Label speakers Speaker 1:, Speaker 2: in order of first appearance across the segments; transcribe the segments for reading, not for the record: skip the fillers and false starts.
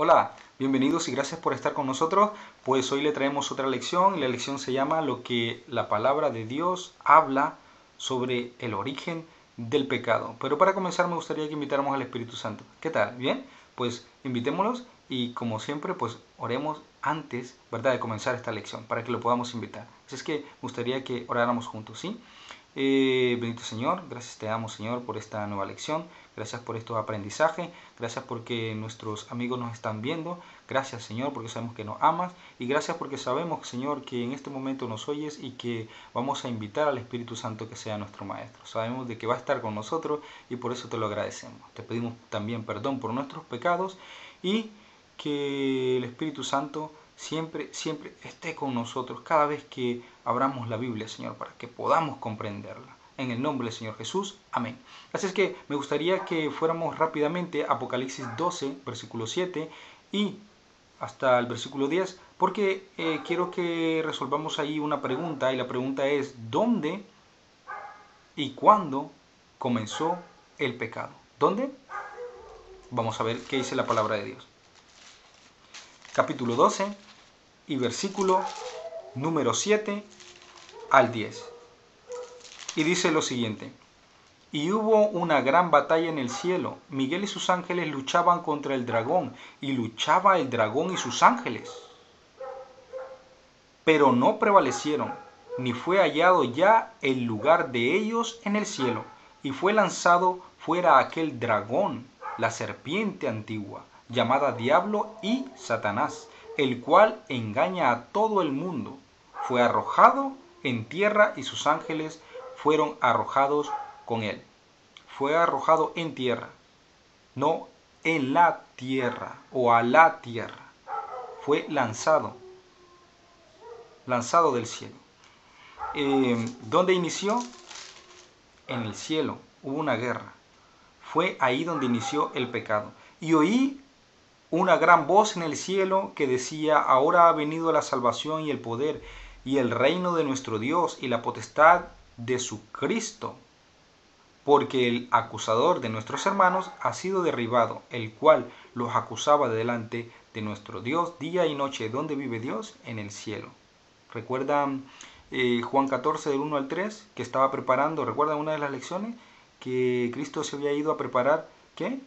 Speaker 1: Hola, bienvenidos y gracias por estar con nosotros. Pues hoy le traemos otra lección y la lección se llama Lo que la palabra de Dios habla sobre el origen del pecado. Pero para comenzar me gustaría que invitáramos al Espíritu Santo. ¿Qué tal? ¿Bien? Pues invitémoslos y como siempre pues oremos antes, ¿verdad?, de comenzar esta lección para que lo podamos invitar. Así es que me gustaría que oráramos juntos, ¿sí? Bendito Señor, gracias te damos, Señor, por esta nueva lección. Gracias por estos aprendizajes. Gracias porque nuestros amigos nos están viendo. Gracias, Señor, porque sabemos que nos amas. Y gracias porque sabemos, Señor, que en este momento nos oyes y que vamos a invitar al Espíritu Santo que sea nuestro Maestro. Sabemos de que va a estar con nosotros y por eso te lo agradecemos. Te pedimos también perdón por nuestros pecados y que el Espíritu Santo siempre esté con nosotros cada vez que abramos la Biblia, Señor, para que podamos comprenderla. En el nombre del Señor Jesús. Amén. Así es que me gustaría que fuéramos rápidamente a Apocalipsis 12, versículo 7 y hasta el versículo 10, porque quiero que resolvamos ahí una pregunta, y la pregunta es, ¿dónde y cuándo comenzó el pecado? ¿Dónde? Vamos a ver qué dice la palabra de Dios. Capítulo 12 y versículo número 7 al 10. Y dice lo siguiente: Y hubo una gran batalla en el cielo. Miguel y sus ángeles luchaban contra el dragón, y luchaba el dragón y sus ángeles. Pero no prevalecieron, ni fue hallado ya el lugar de ellos en el cielo, y fue lanzado fuera aquel dragón, la serpiente antigua, llamada Diablo y Satanás, el cual engaña a todo el mundo. Fue arrojado en tierra y sus ángeles fueron arrojados con él. Fue arrojado en tierra, no en la tierra o a la tierra. Fue lanzado del cielo. ¿Dónde inició? En el cielo. Hubo una guerra. Fue ahí donde inició el pecado. Y oí una gran voz en el cielo que decía: ahora ha venido la salvación y el poder y el reino de nuestro Dios y la potestad de su Cristo, porque el acusador de nuestros hermanos ha sido derribado, el cual los acusaba delante de nuestro Dios día y noche. ¿Dónde vive Dios? En el cielo. ¿Recuerdan Juan 14 del 1 al 3 que estaba preparando? ¿Recuerdan una de las lecciones? Que Cristo se había ido a preparar, ¿qué?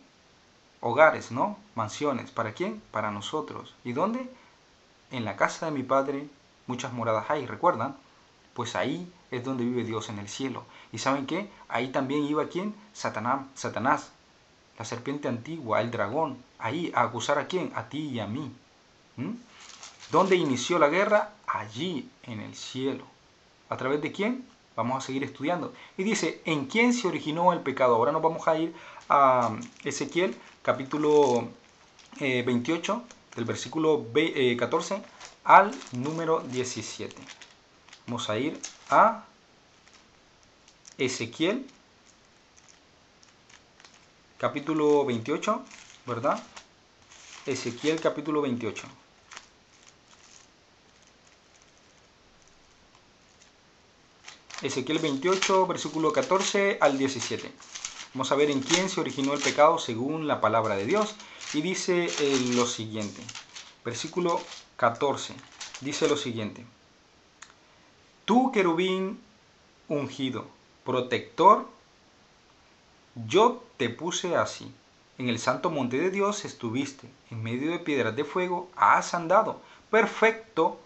Speaker 1: Hogares, ¿no? Mansiones. ¿Para quién? Para nosotros. ¿Y dónde? En la casa de mi Padre muchas moradas hay, ¿recuerdan? Pues ahí es donde vive Dios, en el cielo. ¿Y saben qué? Ahí también iba ¿quién? Satanás, la serpiente antigua, el dragón. Ahí, ¿a acusar a quién? A ti y a mí. ¿Dónde inició la guerra? Allí, en el cielo. ¿A través de quién? Vamos a seguir estudiando. Y dice, ¿en quién se originó el pecado? Ahora nos vamos a ir a Ezequiel, capítulo 28, del versículo 14 al número 17. Vamos a ir a Ezequiel, capítulo 28, ¿verdad? Ezequiel, capítulo 28. Ezequiel 28, versículo 14 al 17. Vamos a ver en quién se originó el pecado según la palabra de Dios. Y dice lo siguiente. Versículo 14. Dice lo siguiente: Tú, querubín ungido, protector, yo te puse así. En el santo monte de Dios estuviste, en medio de piedras de fuego has andado. Perfecto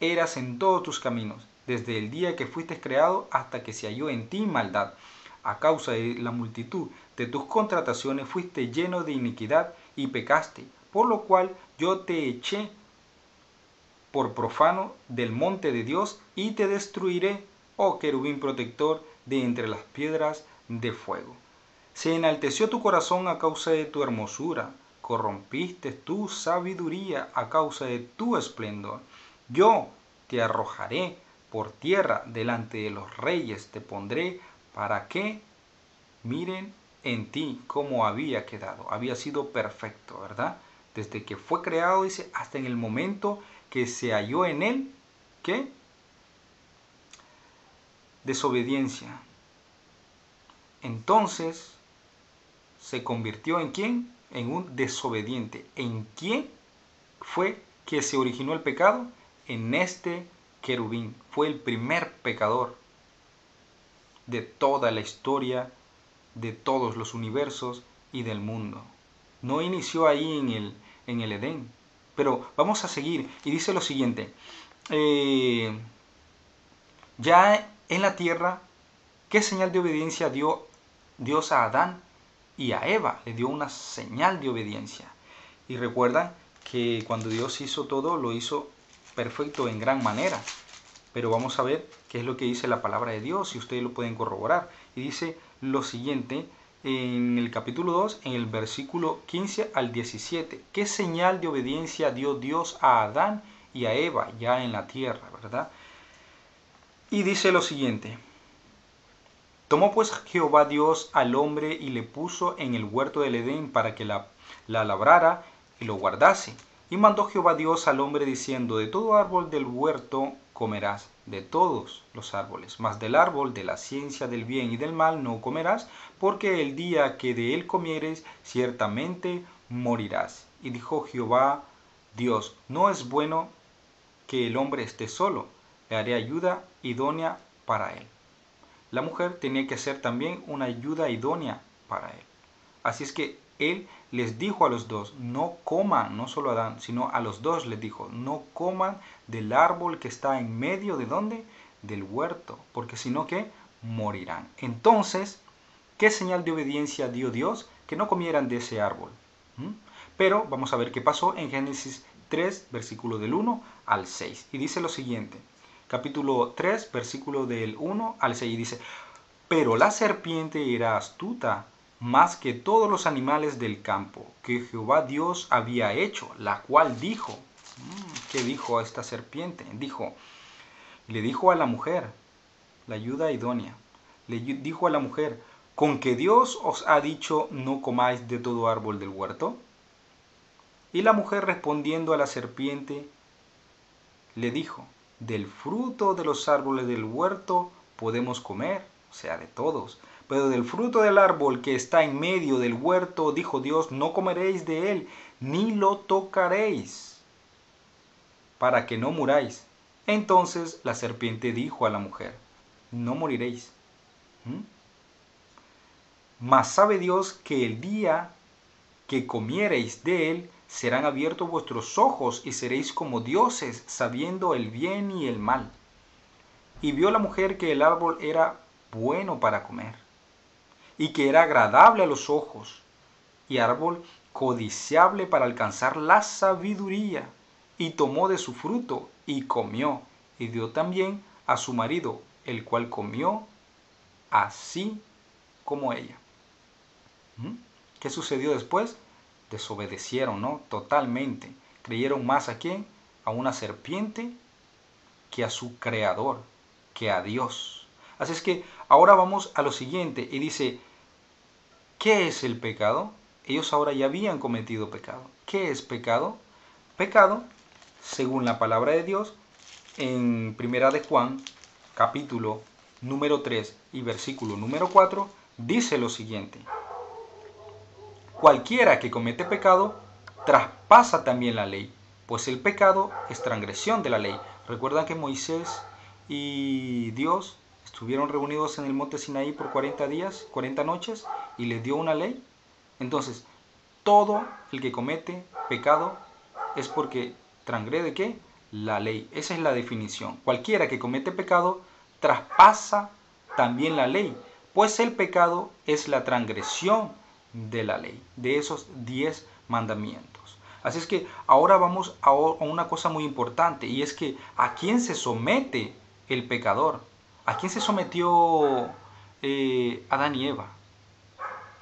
Speaker 1: eras en todos tus caminos, desde el día que fuiste creado hasta que se halló en ti maldad. A causa de la multitud de tus contrataciones fuiste lleno de iniquidad y pecaste, por lo cual yo te eché por profano del monte de Dios y te destruiré, oh querubín protector, de entre las piedras de fuego. Se enalteció tu corazón a causa de tu hermosura, corrompiste tu sabiduría a causa de tu esplendor. Yo te arrojaré por tierra delante de los reyes, te pondré para que miren en ti cómo había quedado. Había sido perfecto, ¿verdad? Desde que fue creado, dice, hasta en el momento que se halló en él, ¿qué? Desobediencia. Entonces se convirtió ¿en quién? En un desobediente. ¿En quién fue que se originó el pecado? En este querubín. Fue el primer pecador de toda la historia, de todos los universos y del mundo. No inició ahí en el Edén. Pero vamos a seguir y dice lo siguiente. Ya en la tierra, ¿qué señal de obediencia dio Dios a Adán y a Eva? Le dio una señal de obediencia. Y recuerdan que cuando Dios hizo todo, lo hizo perfecto en gran manera. Pero vamos a ver qué es lo que dice la palabra de Dios y ustedes lo pueden corroborar. Y dice lo siguiente en el capítulo 2, en el versículo 15 al 17. ¿Qué señal de obediencia dio Dios a Adán y a Eva ya en la tierra, verdad? Y dice lo siguiente. Tomó pues Jehová Dios al hombre y le puso en el huerto del Edén para que la labrara y lo guardase. Y mandó Jehová Dios al hombre diciendo, de todo árbol del huerto comerás, de todos los árboles, mas del árbol de la ciencia del bien y del mal no comerás, porque el día que de él comieres, ciertamente morirás. Y dijo Jehová Dios, no es bueno que el hombre esté solo, le haré ayuda idónea para él. La mujer tenía que ser también una ayuda idónea para él. Así es que él les dijo a los dos, no coman, no solo a Adán, sino a los dos les dijo, no coman del árbol que está en medio de ¿dónde? Del huerto, porque si no, ¿qué? Morirán. Entonces, ¿qué señal de obediencia dio Dios? Que no comieran de ese árbol. Pero vamos a ver qué pasó en Génesis 3, versículo del 1 al 6. Y dice lo siguiente, capítulo 3, versículo del 1 al 6, y dice, pero la serpiente era astuta más que todos los animales del campo que Jehová Dios había hecho, la cual dijo, ¿qué dijo a esta serpiente? Le dijo a la mujer, la ayuda idónea, le dijo a la mujer, ¿con que Dios os ha dicho no comáis de todo árbol del huerto? Y la mujer respondiendo a la serpiente, le dijo, del fruto de los árboles del huerto podemos comer, o sea, de todos. Pero del fruto del árbol que está en medio del huerto, dijo Dios, no comeréis de él, ni lo tocaréis, para que no muráis. Entonces la serpiente dijo a la mujer, no moriréis. Mas sabe Dios que el día que comiereis de él, serán abiertos vuestros ojos y seréis como dioses, sabiendo el bien y el mal. Y vio la mujer que el árbol era bueno para comer, y que era agradable a los ojos, y árbol codiciable para alcanzar la sabiduría, y tomó de su fruto, y comió, y dio también a su marido, el cual comió así como ella. ¿Qué sucedió después? Desobedecieron, ¿no? Totalmente. Creyeron más a quién? A una serpiente que a su creador, que a Dios. Así es que ahora vamos a lo siguiente y dice, ¿qué es el pecado? Ellos ahora ya habían cometido pecado. ¿Qué es pecado? Pecado, según la palabra de Dios, en Primera de Juan, capítulo número 3 y versículo número 4, dice lo siguiente. Cualquiera que comete pecado, traspasa también la ley, pues el pecado es transgresión de la ley. Recuerdan que Moisés y Dios estuvieron reunidos en el monte Sinaí por 40 días, 40 noches, y les dio una ley. Entonces, todo el que comete pecado es porque transgrede ¿qué? La ley. Esa es la definición. Cualquiera que comete pecado, traspasa también la ley, pues el pecado es la transgresión de la ley, de esos 10 mandamientos. Así es que ahora vamos a una cosa muy importante, y es que ¿a quién se somete el pecador? ¿A quién se sometió Adán y Eva?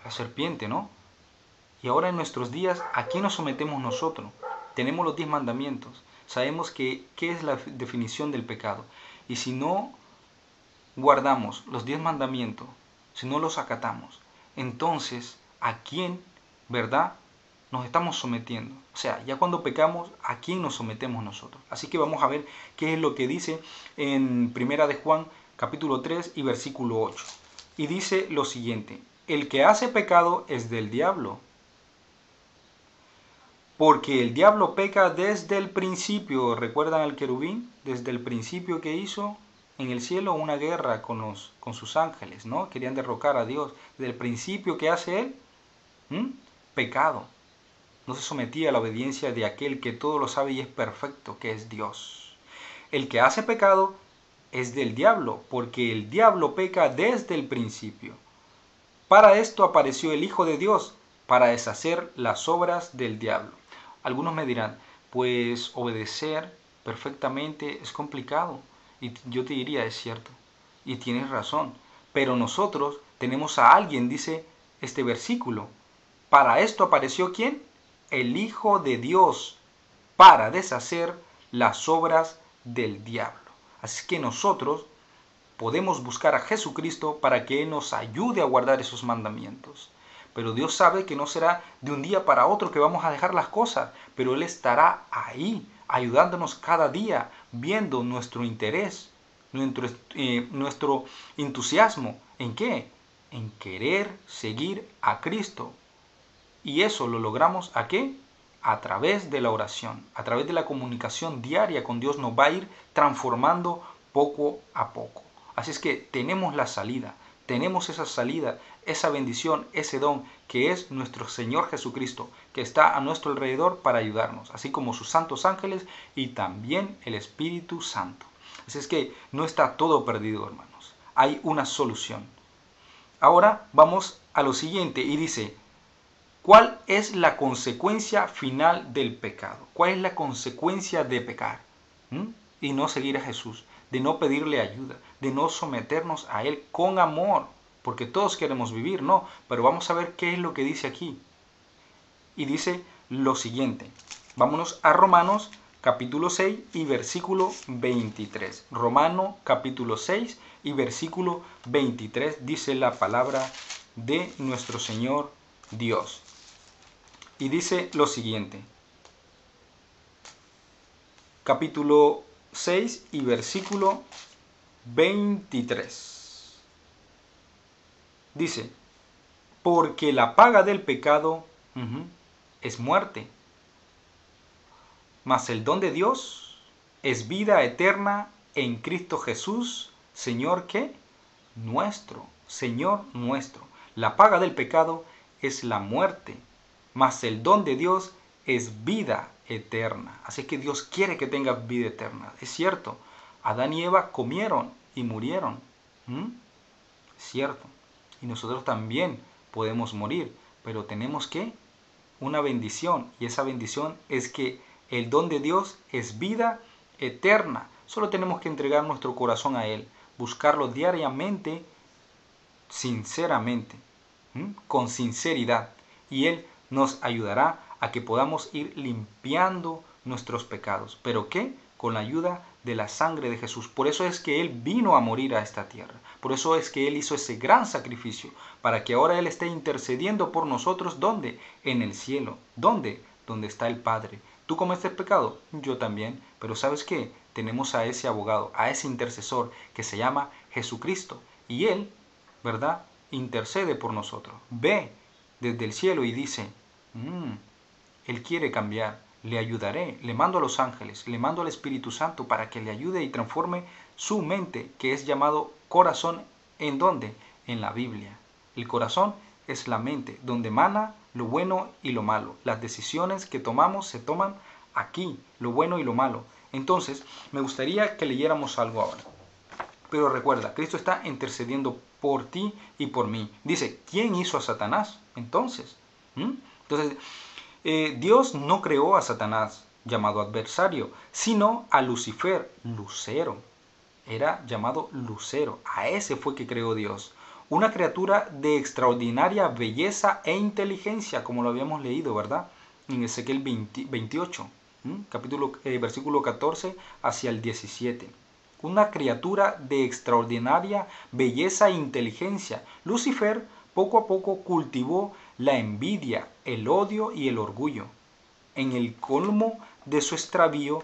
Speaker 1: La serpiente, ¿no? Y ahora en nuestros días, ¿a quién nos sometemos nosotros? Tenemos los 10 mandamientos. Sabemos qué es la definición del pecado. Y si no guardamos los 10 mandamientos, si no los acatamos, entonces ¿a quién, verdad, nos estamos sometiendo? O sea, ya cuando pecamos, ¿a quién nos sometemos nosotros? Así que vamos a ver qué es lo que dice en Primera de Juan, capítulo 3 y versículo 8. Y dice lo siguiente, el que hace pecado es del diablo, porque el diablo peca desde el principio. ¿Recuerdan al querubín? Desde el principio que hizo en el cielo una guerra con sus ángeles, ¿no? Querían derrocar a Dios. Desde el principio que hace él, pecado. No se sometía a la obediencia de aquel que todo lo sabe y es perfecto, que es Dios. El que hace pecado es del diablo, porque el diablo peca desde el principio. Para esto apareció el Hijo de Dios, para deshacer las obras del diablo. Algunos me dirán, pues obedecer perfectamente es complicado. Y yo te diría, es cierto. Y tienes razón. Pero nosotros tenemos a alguien, dice este versículo. Para esto apareció ¿quién? El Hijo de Dios, para deshacer las obras del diablo. Así que nosotros podemos buscar a Jesucristo para que Él nos ayude a guardar esos mandamientos. Pero Dios sabe que no será de un día para otro que vamos a dejar las cosas, pero Él estará ahí, ayudándonos cada día, viendo nuestro interés, nuestro entusiasmo. ¿En qué? En querer seguir a Cristo. Y eso lo logramos ¿a qué? A través de la oración, a través de la comunicación diaria con Dios nos va a ir transformando poco a poco. Así es que tenemos la salida, tenemos esa salida, esa bendición, ese don que es nuestro Señor Jesucristo, que está a nuestro alrededor para ayudarnos, así como sus santos ángeles y también el Espíritu Santo. Así es que no está todo perdido, hermanos. Hay una solución. Ahora vamos a lo siguiente y dice, ¿cuál es la consecuencia final del pecado? ¿Cuál es la consecuencia de pecar? Y no seguir a Jesús, de no pedirle ayuda, de no someternos a Él con amor, porque todos queremos vivir, ¿no? Pero vamos a ver qué es lo que dice aquí. Y dice lo siguiente. Vámonos a Romanos capítulo 6 y versículo 23. Romano capítulo 6 y versículo 23 dice la palabra de nuestro Señor Dios. Y dice lo siguiente. Capítulo 6 y versículo 23. Dice, porque la paga del pecado es muerte, mas el don de Dios es vida eterna en Cristo Jesús, Señor ¿qué? Nuestro, Señor nuestro. La paga del pecado es la muerte, mas el don de Dios es vida eterna. Así que Dios quiere que tengas vida eterna. Es cierto, Adán y Eva comieron y murieron. Cierto. Y nosotros también podemos morir, pero tenemos que una bendición, y esa bendición es que el don de Dios es vida eterna. Solo tenemos que entregar nuestro corazón a Él, buscarlo diariamente, sinceramente, con sinceridad, y Él nos ayudará a que podamos ir limpiando nuestros pecados. ¿Pero qué? Con la ayuda de la sangre de Jesús. Por eso es que Él vino a morir a esta tierra. Por eso es que Él hizo ese gran sacrificio, para que ahora Él esté intercediendo por nosotros. ¿Dónde? En el cielo. ¿Dónde? Donde está el Padre. ¿Tú cometes pecado? Yo también. Pero ¿sabes qué? Tenemos a ese abogado, a ese intercesor que se llama Jesucristo. Y Él, ¿verdad?, intercede por nosotros. Ve desde el cielo y dice, Él quiere cambiar, le ayudaré, le mando a los ángeles, le mando al Espíritu Santo para que le ayude y transforme su mente, que es llamado corazón. ¿En dónde? En la Biblia. El corazón es la mente, donde emana lo bueno y lo malo. Las decisiones que tomamos se toman aquí, lo bueno y lo malo. Entonces, me gustaría que leyéramos algo ahora. Pero recuerda, Cristo está intercediendo por ti y por mí. Dice, ¿quién hizo a Satanás? Entonces, Dios no creó a Satanás, llamado adversario, sino a Lucifer, Lucero. Era llamado Lucero. A ese fue que creó Dios. Una criatura de extraordinaria belleza e inteligencia, como lo habíamos leído, ¿verdad? En Ezequiel 28, versículo 14 hacia el 17. Una criatura de extraordinaria belleza e inteligencia. Lucifer poco a poco cultivó la envidia, el odio y el orgullo. En el colmo de su extravío,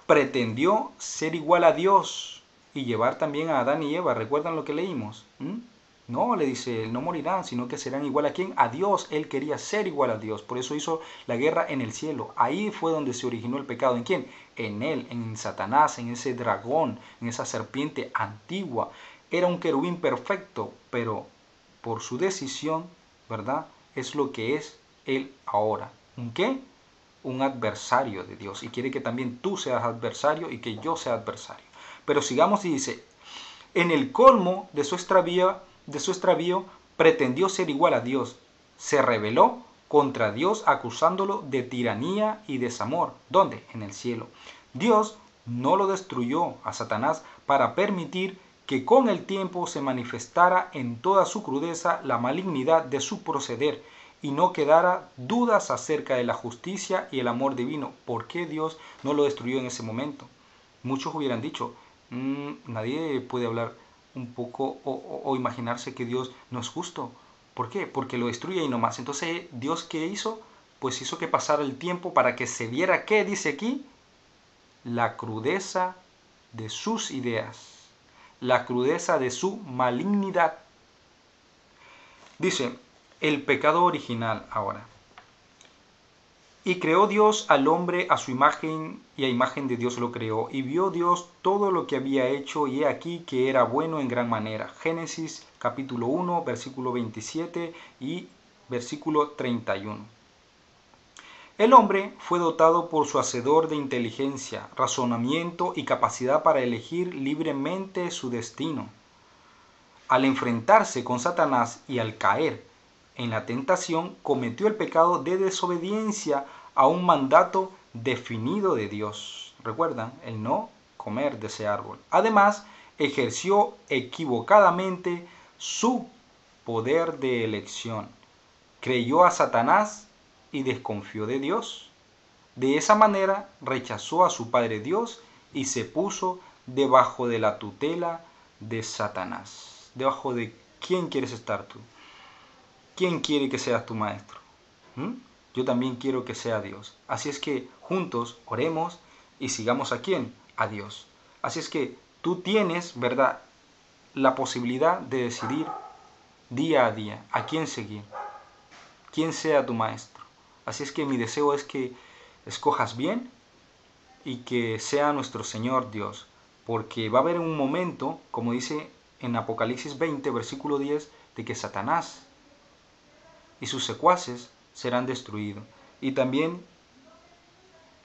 Speaker 1: pretendió ser igual a Dios y llevar también a Adán y Eva. ¿Recuerdan lo que leímos? No, le dice, no morirán, sino que serán igual a quién, a Dios. Él quería ser igual a Dios, por eso hizo la guerra en el cielo. Ahí fue donde se originó el pecado. ¿En quién? En él, en Satanás, en ese dragón, en esa serpiente antigua. Era un querubín perfecto, pero por su decisión, ¿verdad? Es lo que es él ahora. ¿Un qué? Un adversario de Dios. Y quiere que también tú seas adversario y que yo sea adversario. Pero sigamos y dice, en el colmo de su extravío, pretendió ser igual a Dios. Se rebeló contra Dios acusándolo de tiranía y desamor. ¿Dónde? En el cielo. Dios no lo destruyó a Satanás para permitir que con el tiempo se manifestara en toda su crudeza la malignidad de su proceder y no quedara dudas acerca de la justicia y el amor divino. ¿Por qué Dios no lo destruyó en ese momento? Muchos hubieran dicho, nadie puede hablar un poco o imaginarse que Dios no es justo. ¿Por qué? Porque lo destruye y no más. Entonces, ¿Dios qué hizo? Pues hizo que pasara el tiempo para que se viera, ¿qué dice aquí? La crudeza de sus ideas, la crudeza de su malignidad. Dice, el pecado original ahora. Y creó Dios al hombre a su imagen, y a imagen de Dios lo creó. Y vio Dios todo lo que había hecho, y he aquí que era bueno en gran manera. Génesis capítulo 1, versículo 27 y versículo 31. El hombre fue dotado por su hacedor de inteligencia, razonamiento y capacidad para elegir libremente su destino. Al enfrentarse con Satanás y al caer en la tentación, cometió el pecado de desobediencia a un mandato definido de Dios. ¿Recuerdan? El no comer de ese árbol. Además, ejerció equivocadamente su poder de elección. Creyó a Satanás y desconfió de Dios. De esa manera rechazó a su Padre Dios y se puso debajo de la tutela de Satanás. ¿Debajo de quién quieres estar tú? ¿Quién quiere que seas tu maestro? Yo también quiero que sea Dios. Así es que juntos oremos y sigamos a quién? A Dios. Así es que tú tienes, ¿verdad?, la posibilidad de decidir día a día a quién seguir, quién sea tu maestro. Así es que mi deseo es que escojas bien y que sea nuestro Señor Dios, porque va a haber un momento, como dice en Apocalipsis 20, versículo 10, de que Satanás y sus secuaces serán destruidos, y también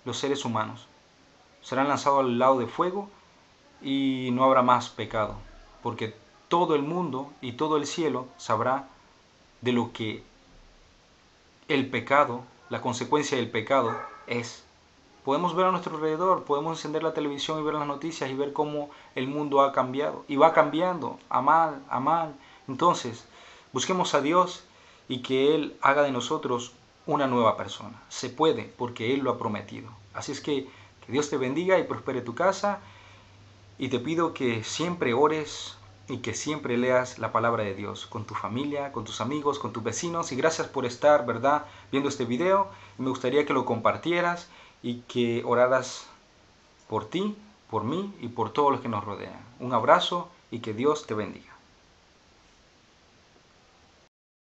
Speaker 1: los seres humanos serán lanzados al lado de fuego y no habrá más pecado, porque todo el mundo y todo el cielo sabrá de lo que el pecado, la consecuencia del pecado es. Podemos ver a nuestro alrededor, podemos encender la televisión y ver las noticias y ver cómo el mundo ha cambiado y va cambiando a mal, a mal. Entonces, busquemos a Dios y que Él haga de nosotros una nueva persona. Se puede porque Él lo ha prometido. Así es que Dios te bendiga y prospere tu casa, y te pido que siempre ores y que siempre leas la palabra de Dios con tu familia, con tus amigos, con tus vecinos. Y gracias por estar, ¿verdad?, viendo este video. Me gustaría que lo compartieras y que oraras por ti, por mí y por todos los que nos rodean. Un abrazo y que Dios te bendiga.